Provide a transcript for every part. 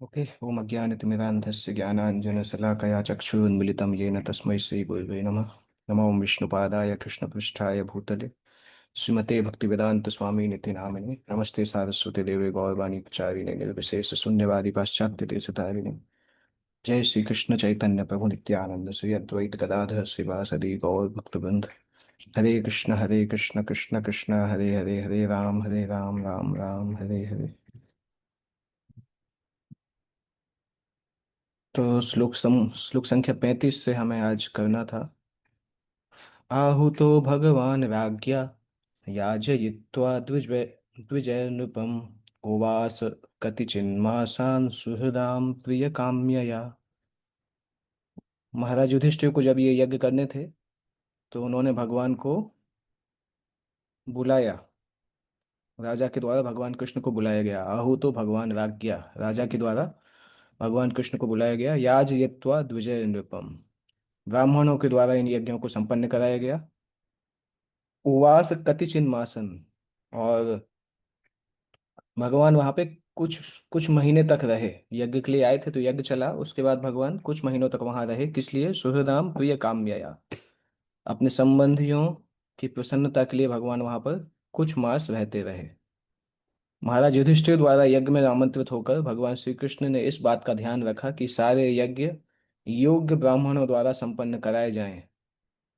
Okay. ओम अज्ञानतिमिरान्धस्य ज्ञानाञ्जनशलाकया चक्षुरुन्मिलितं येन तस्मै श्रीगुरुवे नमः। नमो विष्णुपादाय कृष्णपृष्ठाय भूतले श्रीमते भक्तिवेदान्तस्वामिनिति नामिने नमस्ते सारस्वते देवे गौरवाणी प्रचारिणे निर्विशेष शून्यवादी पाश्चात्य देशतारिणे। जय श्री कृष्ण चैतन्य प्रभु नित्यानंद श्री अद्वैत गदाधर श्रीवासदि गौर भक्तवृंद। हरे कृष्ण कृष्ण कृष्ण हरे हरे हरे राम राम राम हरे हरे। तो श्लोक संख्या 35 से हमें आज करना था। आहुतो भगवान राज्ञा याजयित्वा द्विजय नृपम उवास कतिचिन्मासान् सुहृदाम प्रियकाम्यया। महाराज युधिष्ठिर को जब ये यज्ञ करने थे तो उन्होंने भगवान को बुलाया। राजा के द्वारा भगवान कृष्ण को बुलाया गया। आहुतो भगवान राज्ञा, राजा के द्वारा भगवान कृष्ण को बुलाया गया। याजयित्वा द्विजय नृपम, ब्राह्मणों के द्वारा इन यज्ञों को संपन्न कराया गया। उवास कतिचिन मासन, और भगवान वहां पे कुछ कुछ महीने तक रहे। यज्ञ के लिए आए थे तो यज्ञ चला, उसके बाद भगवान कुछ महीनों तक वहां रहे। किस लिए? सुहृदाम प्रिय काम्यया, अपने संबंधियों की प्रसन्नता के लिए भगवान वहां पर कुछ मास रहते रहे। महाराज युधिष्ठिर द्वारा यज्ञ में आमंत्रित होकर भगवान श्री कृष्ण ने इस बात का ध्यान रखा कि सारे यज्ञ योग्य ब्राह्मणों द्वारा संपन्न कराए जाएं।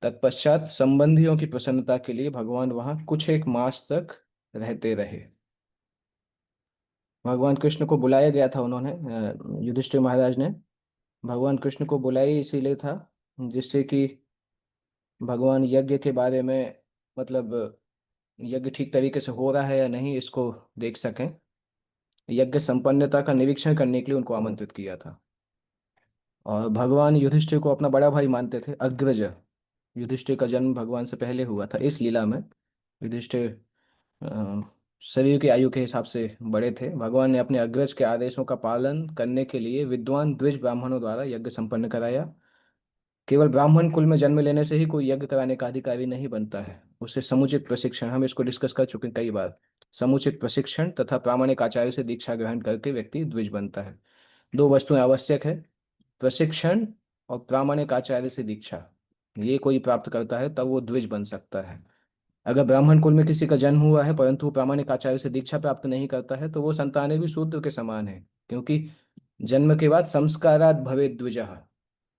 तत्पश्चात संबंधियों की प्रसन्नता के लिए भगवान वहां कुछ एक मास तक रहते रहे। भगवान कृष्ण को बुलाया गया था उन्होंने, युधिष्ठिर महाराज ने भगवान कृष्ण को बुलाई इसीलिए था जिससे कि भगवान यज्ञ के बारे में, मतलब यज्ञ ठीक तरीके से हो रहा है या नहीं इसको देख सकें। यज्ञ संपन्नता का निरीक्षण करने के लिए उनको आमंत्रित किया था। और भगवान युधिष्ठिर को अपना बड़ा भाई मानते थे, अग्रज। युधिष्ठिर का जन्म भगवान से पहले हुआ था इस लीला में। युधिष्ठिर अ, शरीर की आयु के हिसाब से बड़े थे। भगवान ने अपने अग्रज के आदेशों का पालन करने के लिए विद्वान द्विज ब्राह्मणों द्वारा यज्ञ संपन्न कराया। केवल ब्राह्मण कुल में जन्म लेने से ही कोई यज्ञ कराने का अधिकारी नहीं बनता है, उसे समुचित प्रशिक्षण, हम इसको डिस्कस कर चुके हैं कई बार, समुचित प्रशिक्षण तथा प्रामाणिक आचार्य से दीक्षा ग्रहण करके व्यक्ति द्विज बनता है। दो वस्तुएं आवश्यक है, प्रशिक्षण और प्रामाणिक आचार्य से दीक्षा। ये कोई प्राप्त करता है तब वो द्विज बन सकता है। अगर ब्राह्मण कुल में किसी का जन्म हुआ है परंतु वो प्रामाणिक आचार्य से दीक्षा प्राप्त नहीं करता है तो वो संतानें भी शूद्र के समान है, क्योंकि जन्म के बाद संस्कारात् भवेत् द्विजः।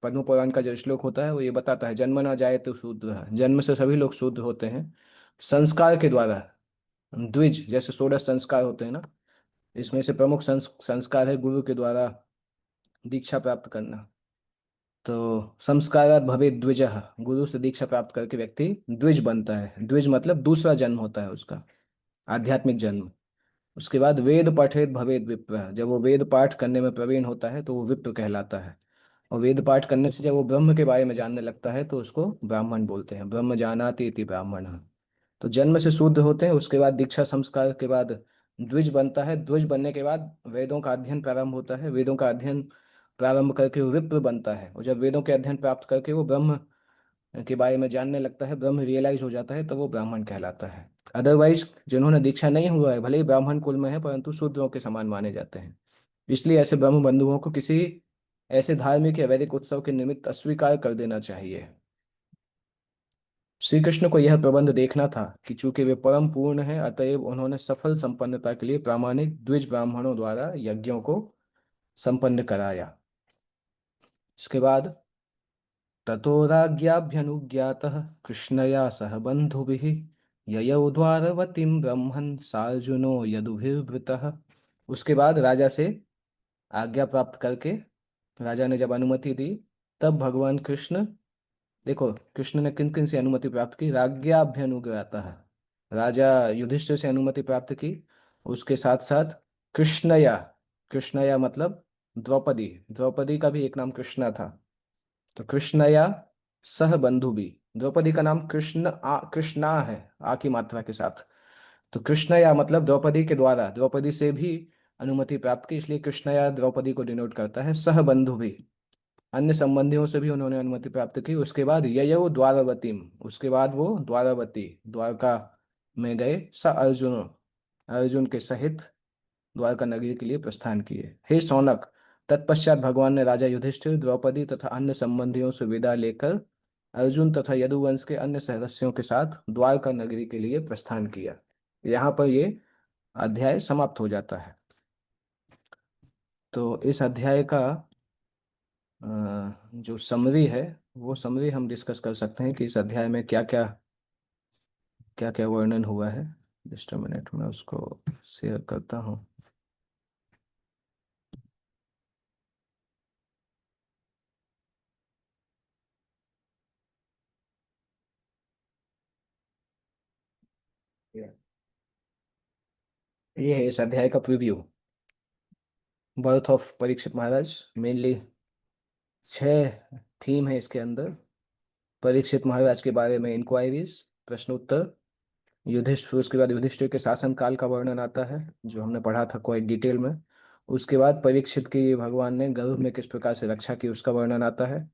पद्म पुराण का जो श्लोक होता है वो ये बताता है, जन्म ना जाए तो शूद्र। जन्म से सभी लोग शूद्र होते हैं, संस्कार के द्वारा द्विज। जैसे 16 संस्कार होते हैं ना, इसमें से प्रमुख संस्कार है गुरु के द्वारा दीक्षा प्राप्त करना। तो संस्कारात् भवेत् द्विजः, गुरु से दीक्षा प्राप्त करके व्यक्ति द्विज बनता है। द्विज मतलब दूसरा जन्म होता है उसका, आध्यात्मिक जन्म। उसके बाद वेद पठेत भवेद विप्र, जब वो वेद पाठ करने में प्रवीण होता है तो वो विप्र कहलाता है। और वेद पाठ करने से जब वो ब्रह्म के बारे में जानने लगता है तो उसको ब्राह्मण बोलते हैं, ब्रह्म जानाति इति ब्राह्मण। तो जन्म से शूद्र होते हैं, उसके बाद दीक्षा संस्कार के बाद द्विज बनता है। द्विज बनने के बाद वेदों का अध्ययन प्रारंभ होता है, वेदों का अध्ययन प्रारंभ करके वो विप्र बनता है। और जब वेदों के अध्ययन प्राप्त करके वो ब्रह्म के बारे में जानने लगता है, ब्रह्म रियलाइज हो जाता है, तो वो ब्राह्मण कहलाता है। अदरवाइज जिन्होंने दीक्षा नहीं हुआ है, भले ही ब्राह्मण कुल में है परंतु शूद्रों के समान माने जाते हैं। इसलिए ऐसे ब्रह्म बंधुओं को किसी ऐसे धार्मिक या वैदिक उत्सव के निमित्त अस्वीकार कर देना चाहिए। श्री कृष्ण को यह प्रबंध देखना था कि चूंकि वे परम पूर्ण हैं, अतएव उन्होंने सफल संपन्नता के लिए प्रामाणिक द्विज ब्राह्मणों द्वारा यज्ञों को संपन्न कराया। इसके बाद ततो राज्ञाभ्यनुज्ञातः कृष्णया सह बन्धुभिः ययौ द्वारवतीं ब्रह्मन् सार्जुनो यदुभिर्वृतः। उसके बाद राजा से आज्ञा प्राप्त करके, राजा ने जब अनुमति दी, तब भगवान कृष्ण, देखो कृष्ण ने किन किन से अनुमति प्राप्त की? राज्ञाभ्यनुज्ञातः, राजा युधिष्ठिर से अनुमति प्राप्त की। उसके साथ साथ कृष्णया, कृष्णया मतलब द्रौपदी, द्रौपदी का भी एक नाम कृष्णा था। तो कृष्णया सह बंधु भी, द्रौपदी का नाम कृष्णा है, आ की मात्रा के साथ। तो कृष्णया मतलब द्रौपदी के द्वारा, द्रौपदी से भी अनुमति प्राप्त की, इसलिए कृष्णया द्रौपदी को डिनोट करता है। सह बंधु भी, अन्य संबंधियों से भी उन्होंने अनुमति प्राप्त की। उसके बाद ययौ द्वारवतीम, उसके बाद वो द्वारावती, द्वारका में गए। स अर्जुन, अर्जुन के सहित द्वारका नगरी के लिए प्रस्थान किए। हे सौनक, तत्पश्चात भगवान ने राजा युधिष्ठिर, द्रौपदी तथा अन्य संबंधियों से विदा लेकर अर्जुन तथा यदुवंश के अन्य सदस्यों के साथ द्वारका नगरी के लिए प्रस्थान किया। यहाँ पर ये अध्याय समाप्त हो जाता है। तो इस अध्याय का जो समरी है, वो समरी हम डिस्कस कर सकते हैं कि इस अध्याय में क्या क्या वर्णन हुआ है। जस्ट अ मिनट, मैं उसको शेयर करता हूँ। ये है इस अध्याय का preview. Birth of Parikshit Maharaj, mainly छह थीम है इसके अंदर। परीक्षित महाराज के बारे में इंक्वायरीज, प्रश्न उत्तर। युधिष्ठिर, उसके बाद युधिष्ठिर के शासन काल का वर्णन आता है जो हमने पढ़ा था क्वाइट डिटेल में। उसके बाद परीक्षित की भगवान ने गर्भ में किस प्रकार से रक्षा की उसका वर्णन आता है।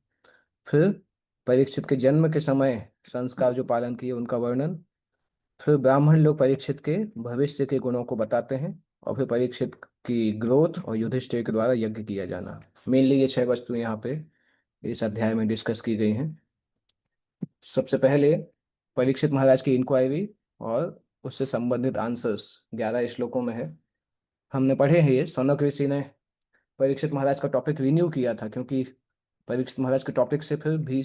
फिर परीक्षित के जन्म के समय संस्कार जो पालन किए उनका वर्णन। फिर ब्राह्मण लोग परीक्षित के भविष्य के गुणों को बताते हैं। और फिर परीक्षित की ग्रोथ और युधिष्ठिर के द्वारा यज्ञ किया जाना। मेनली ये छह वस्तुएं यहाँ पे इस अध्याय में डिस्कस की गई हैं। सबसे पहले परीक्षित महाराज की इंक्वायरी और उससे संबंधित आंसर्स 11 श्लोकों में है। हमने पढ़े हैं ये। सौनक ऋषि ने परीक्षित महाराज का टॉपिक रिन्यू किया था, क्योंकि परीक्षित महाराज के टॉपिक से फिर भी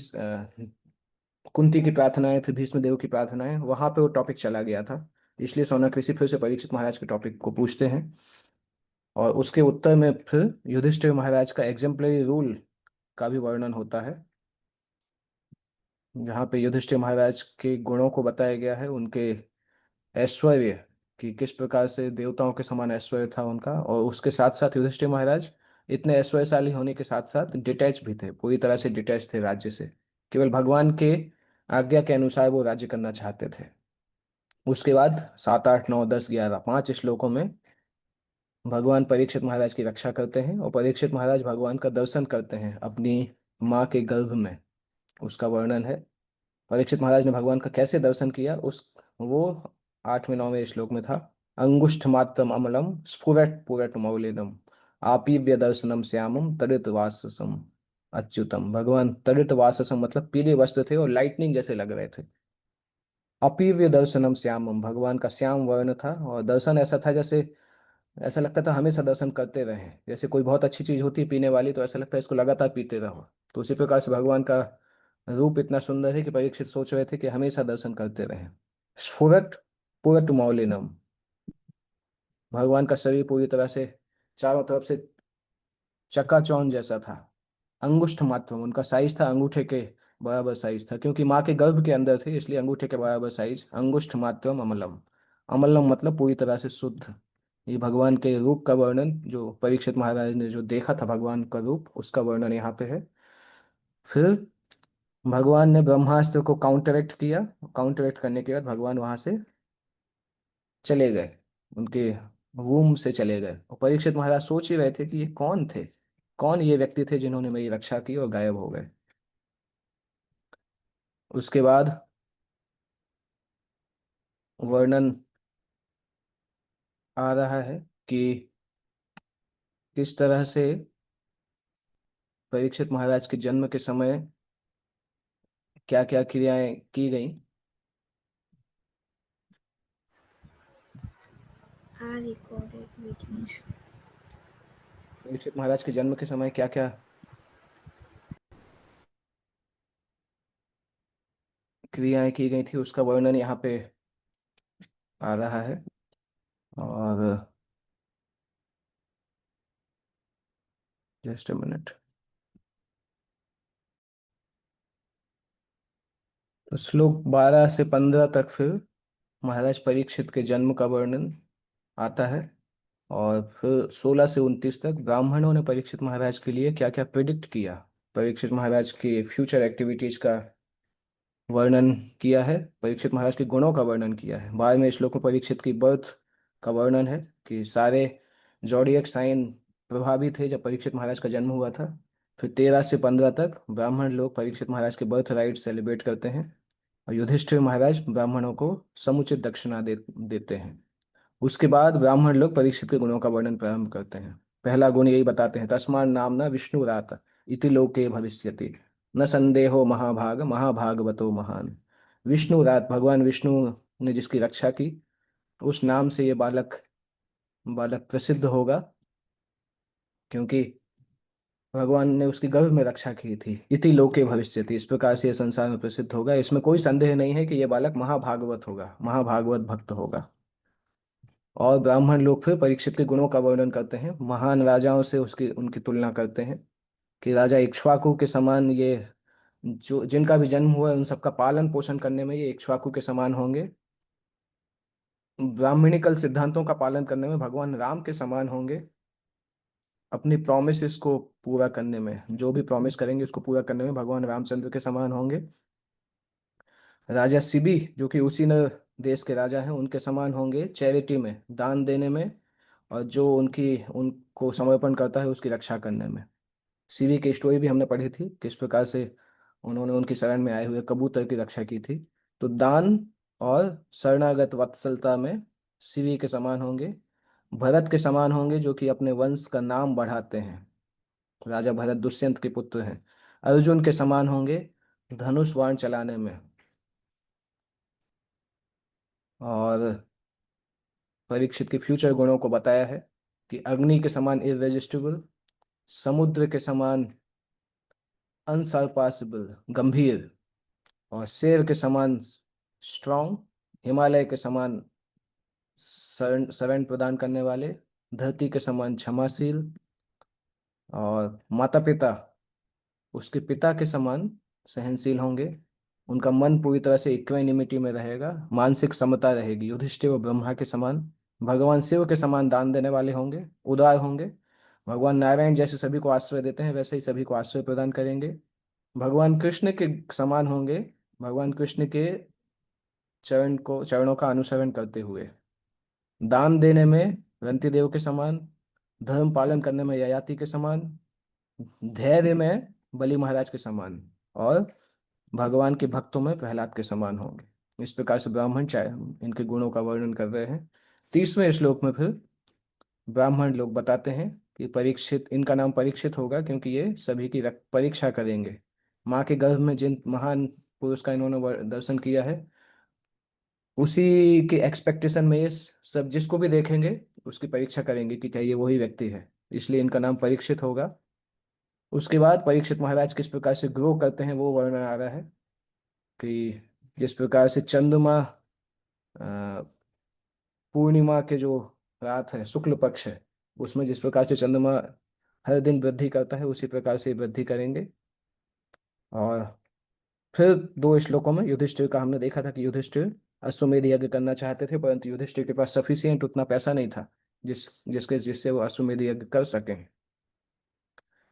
कुंती की प्रार्थनाएं, फिर भीष्म देव की प्रार्थनाएं, वहां पे वो टॉपिक चला गया था। इसलिए सौनक ऋषि फिर से परीक्षित महाराज के टॉपिक को पूछते हैं। और उसके उत्तर में फिर युधिष्ठिर महाराज का एग्जाम्पलरी रूल का भी वर्णन होता है, जहाँ पे युधिष्ठिर महाराज के गुणों को बताया गया है, उनके ऐश्वर्य कि किस प्रकार से देवताओं के समान ऐश्वर्य था उनका। और उसके साथ साथ युधिष्ठिर महाराज इतने ऐश्वर्यशाली होने के साथ साथ डिटैच भी थे, पूरी तरह से डिटैच थे राज्य से। केवल भगवान के आज्ञा के अनुसार वो राज्य करना चाहते थे। उसके बाद 7, 8, 9, 10, 11 5 श्लोकों में भगवान परीक्षित महाराज की रक्षा करते हैं और परीक्षित महाराज भगवान का दर्शन करते हैं अपनी माँ के गर्भ में, उसका वर्णन है। परीक्षित महाराज ने भगवान का कैसे दर्शन किया उस वो 8वें 9वें श्लोक में था। अंगुष्ठ मात्रम अमलम स्फुरट पुरट मौलिनम आपीव्य दर्शनम श्यामम तड़ित वाससम अच्युतम। भगवान तड़ित वाससम मतलब पीले वस्त्र थे और लाइटनिंग जैसे लग रहे थे। अपीव्य दर्शनम श्यामम, भगवान का श्याम वर्ण था और दर्शन ऐसा था जैसे ऐसा लगता था हमेशा दर्शन करते रहें। जैसे कोई बहुत अच्छी चीज होती है पीने वाली, तो ऐसा लगता है इसको लगातार पीते रहो। तो उसी प्रकार से भगवान का रूप इतना सुंदर है कि परीक्षित सोच रहे थे कि हमेशा दर्शन करते रहें। स्फुरत पुरट मौलिनम, भगवान का शरीर पूरी तरह से चारों तरफ से चकाचौंध जैसा था। अंगुष्ठ मात्र, उनका साइज था अंगूठे के बराबर साइज था, क्योंकि माँ के गर्भ के अंदर थे इसलिए अंगूठे के बराबर साइज। अंगुष्ठ मात्रम अमलम, अमलम मतलब पूरी तरह से शुद्ध। ये भगवान के रूप का वर्णन जो परीक्षित महाराज ने जो देखा था भगवान का रूप, उसका वर्णन यहाँ पे है। फिर भगवान ने ब्रह्मास्त्र को काउंटरैक्ट किया। काउंटरैक्ट करने के बाद भगवान वहां से चले गए, उनके वूम से चले गए। और परीक्षित महाराज सोच ही रहे थे कि ये कौन थे, कौन ये व्यक्ति थे जिन्होंने मेरी रक्षा की, और गायब हो गए। उसके बाद वर्णन आ रहा है कि किस तरह से परीक्षित महाराज के जन्म के समय क्या क्या क्रियाएं की गई। are recorded meetings. परीक्षित महाराज के जन्म के समय क्या क्या क्रियाएं की गई थी उसका वर्णन यहाँ पे आ रहा है। और जस्ट अ मिनट, तो श्लोक 12 से 15 तक फिर महाराज परीक्षित के जन्म का वर्णन आता है। और फिर 16 से 29 तक ब्राह्मणों ने परीक्षित महाराज के लिए क्या क्या प्रिडिक्ट किया, परीक्षित महाराज के फ्यूचर एक्टिविटीज का वर्णन किया है, परीक्षित महाराज के गुणों का वर्णन किया है। 12वें श्लोक में परीक्षित की बर्थ का वर्णन है कि सारे जॉडियक साइन प्रभावित थे जब परीक्षित महाराज का जन्म हुआ था। फिर 13 से 15 तक ब्राह्मण लोग परीक्षित महाराज के बर्थ राइट सेलिब्रेट करते हैं और युधिष्ठिर महाराज ब्राह्मणों को समुचित दक्षिणा देते हैं। उसके बाद ब्राह्मण लोग परीक्षित के गुणों का वर्णन प्रारंभ करते हैं। पहला गुण यही बताते हैं, तस्मान् नाम्ना विष्णुरात इति लोके भविष्यति, न संदेहो महाभाग महाभागवतो महान। विष्णुरात, भगवान विष्णु ने जिसकी रक्षा की, उस नाम से ये बालक बालक प्रसिद्ध होगा, क्योंकि भगवान ने उसकी गर्भ में रक्षा की थी। इति लोके भविष्यति, इस प्रकार से ये संसार में प्रसिद्ध होगा। इसमें कोई संदेह नहीं है कि यह बालक महाभागवत होगा, महाभागवत भक्त होगा। और ब्राह्मण लोग फिर परीक्षित के गुणों का वर्णन करते हैं, महान राजाओं से उसकी उनकी तुलना करते हैं कि राजा इक्ष्वाकु के समान ये, जो जिनका भी जन्म हुआ है उन सबका पालन पोषण करने में ये इक्ष्वाकु के समान होंगे। ब्राह्मणिकल सिद्धांतों का पालन करने में भगवान राम के समान होंगे। अपनी प्रोमिस को पूरा करने में, जो भी प्रॉमिस करेंगे उसको पूरा करने में भगवान रामचंद्र के समान होंगे। राजा सिबी, जो कि उसी न देश के राजा हैं, उनके समान होंगे चैरिटी में, दान देने में, और जो उनकी उनको समर्पण करता है उसकी रक्षा करने में। सीवी की स्टोरी भी हमने पढ़ी थी, किस प्रकार से उन्होंने उनकी शरण में आए हुए कबूतर की रक्षा की थी। तो दान और शरणागत वत्सलता में सीवी के समान होंगे। भरत के समान होंगे, जो कि अपने वंश का नाम बढ़ाते हैं, राजा भरत दुष्यंत के पुत्र हैं। अर्जुन के समान होंगे धनुष बाण चलाने में। और परीक्षित के फ्यूचर गुणों को बताया है कि अग्नि के समान इररेजिस्टिबल, समुद्र के समान अनसरपासेबल गंभीर, और शेर के समान स्ट्रांग, हिमालय के समान शरण शरण प्रदान करने वाले, धरती के समान क्षमाशील, और माता पिता उसके पिता के समान सहनशील होंगे। उनका मन पूरी तरह से इक्वेनिमिटी में रहेगा, मानसिक समता रहेगी। युधिष्ठिर और ब्रह्मा के समान, भगवान शिव के समान दान देने वाले होंगे, उदार होंगे। भगवान नारायण जैसे सभी को आश्रय देते हैं वैसे ही सभी को आश्रय प्रदान करेंगे। भगवान कृष्ण के समान होंगे, भगवान कृष्ण के चरणों का अनुसरण करते हुए। दान देने में रंतिदेव के समान, धर्म पालन करने में ययाति के समान, धैर्य में बलि महाराज के समान, और भगवान के भक्तों में प्रहलाद के समान होंगे। इस प्रकार से ब्राह्मण चाहे इनके गुणों का वर्णन कर रहे हैं। 30वें श्लोक में फिर ब्राह्मण लोग बताते हैं कि परीक्षित, इनका नाम परीक्षित होगा क्योंकि ये सभी की परीक्षा करेंगे। माँ के गर्भ में जिन महान पुरुष का इन्होंने दर्शन किया है, उसी के एक्सपेक्टेशन में ये सब जिसको भी देखेंगे उसकी परीक्षा करेंगे कि क्या ये वही व्यक्ति है, इसलिए इनका नाम परीक्षित होगा। उसके बाद परीक्षित महाराज किस प्रकार से ग्रो करते हैं वो वर्णन आ रहा है कि जिस प्रकार से चंद्रमा पूर्णिमा के जो रात है, शुक्ल पक्ष है, उसमें जिस प्रकार से चंद्रमा हर दिन वृद्धि करता है उसी प्रकार से वृद्धि करेंगे। और फिर 2 श्लोकों में युधिष्ठिर का हमने देखा था कि युधिष्ठिर अश्वमेध यज्ञ करना चाहते थे, परंतु युधिष्ठिर के पास सफिशियंट उतना पैसा नहीं था जिससे वो अश्वमेध यज्ञ कर सकें।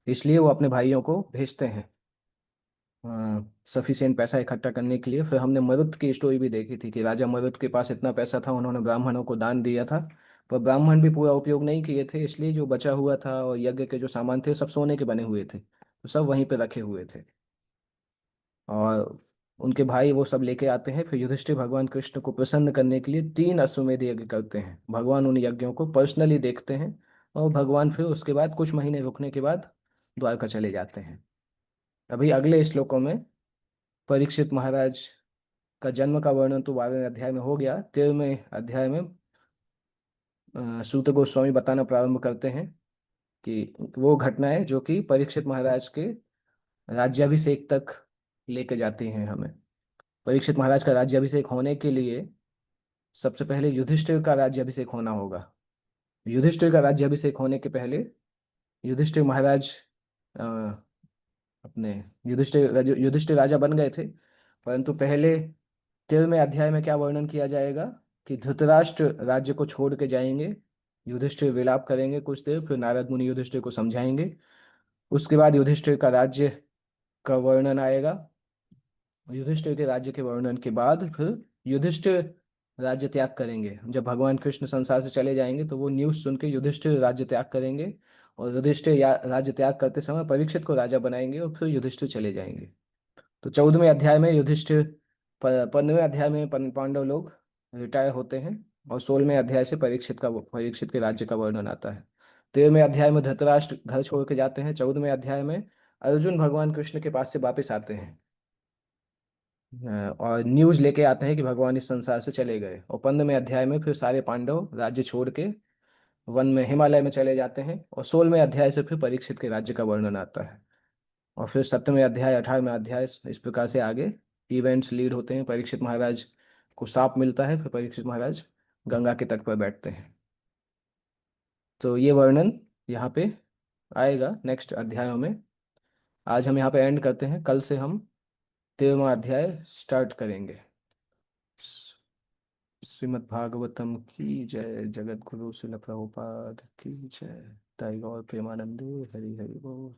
इसलिए वो अपने भाइयों को भेजते हैं सफिशियंट पैसा इकट्ठा करने के लिए। फिर हमने मरुत की स्टोरी भी देखी थी कि राजा मरुत के पास इतना पैसा था, उन्होंने ब्राह्मणों को दान दिया था, पर ब्राह्मण भी पूरा उपयोग नहीं किए थे, इसलिए जो बचा हुआ था और यज्ञ के जो सामान थे सब सोने के बने हुए थे, तो सब वहीं पे रखे हुए थे। और उनके भाई वो सब लेके आते हैं। फिर युधिष्ठिर भगवान कृष्ण को प्रसन्न करने के लिए 3 अश्वमेध यज्ञ करते हैं। भगवान उन यज्ञों को पर्सनली देखते हैं, और भगवान फिर उसके बाद कुछ महीने रुकने के बाद द्वारका चले जाते हैं। अभी अगले श्लोकों में परीक्षित महाराज का जन्म का वर्णन तो 12वें अध्याय में हो गया। 13वें अध्याय में सूत गोस्वामी बताना प्रारंभ करते हैं कि वो घटनाएं जो कि परीक्षित महाराज के राज्याभिषेक तक लेके जाती हैं हमें। परीक्षित महाराज का राज्याभिषेक होने के लिए सबसे पहले युधिष्ठिर का राज्याभिषेक होना होगा। युधिष्ठिर का राज्याभिषेक होने के पहले युधिष्ठिर महाराज अ, अपने युधिष्ठिर राजा बन गए थे, परंतु पहले 13वें अध्याय में क्या वर्णन किया जाएगा कि धृतराष्ट्र राज्य को छोड़ के जाएंगे। युधिष्ठिर विलाप करेंगे कुछ देर, फिर नारद मुनि युधिष्ठिर को समझाएंगे। उसके बाद युधिष्ठिर का राज्य का वर्णन आएगा। युधिष्ठिर के राज्य के वर्णन के बाद फिर युधिष्ठिर राज्य त्याग करेंगे। जब भगवान कृष्ण संसार से चले जाएंगे तो वो न्यूज़ सुन के युधिष्ठिर राज्य त्याग करेंगे, और युधिष्ठिर राज्य त्याग करते समय परीक्षित को राजा बनाएंगे, और फिर युधिष्ठिर चले जाएंगे। तो 14वें अध्याय में युधिष्ठिर, 15वें अध्याय में पांडव लोग रिटायर होते हैं, और 16वें अध्याय से परीक्षित के राज्य का वर्णन आता है। 13वें अध्याय में धृतराष्ट्र घर छोड़ के जाते हैं। 14वें अध्याय में अर्जुन भगवान कृष्ण के पास से वापस आते हैं, और न्यूज लेके आते हैं कि भगवान इस संसार से चले गए। और 15वें अध्याय में फिर सारे पांडव राज्य छोड़ के वन में हिमालय में चले जाते हैं। और 16वें अध्याय से फिर परीक्षित के राज्य का वर्णन आता है। और फिर 7वें अध्याय 18वें अध्याय इस प्रकार से आगे इवेंट्स लीड होते हैं। परीक्षित महाराज को सांप मिलता है, फिर परीक्षित महाराज गंगा के तट पर बैठते हैं। तो ये वर्णन यहाँ पे आएगा नेक्स्ट अध्यायों में। आज हम यहाँ पे एंड करते हैं, कल से हम 13वां अध्याय स्टार्ट करेंगे। श्रीमद् भागवतम की जय। जगत गुरु शिल प्रभुपाद की जय। ताई गौर प्रेमानंदे हरि हरि बोल।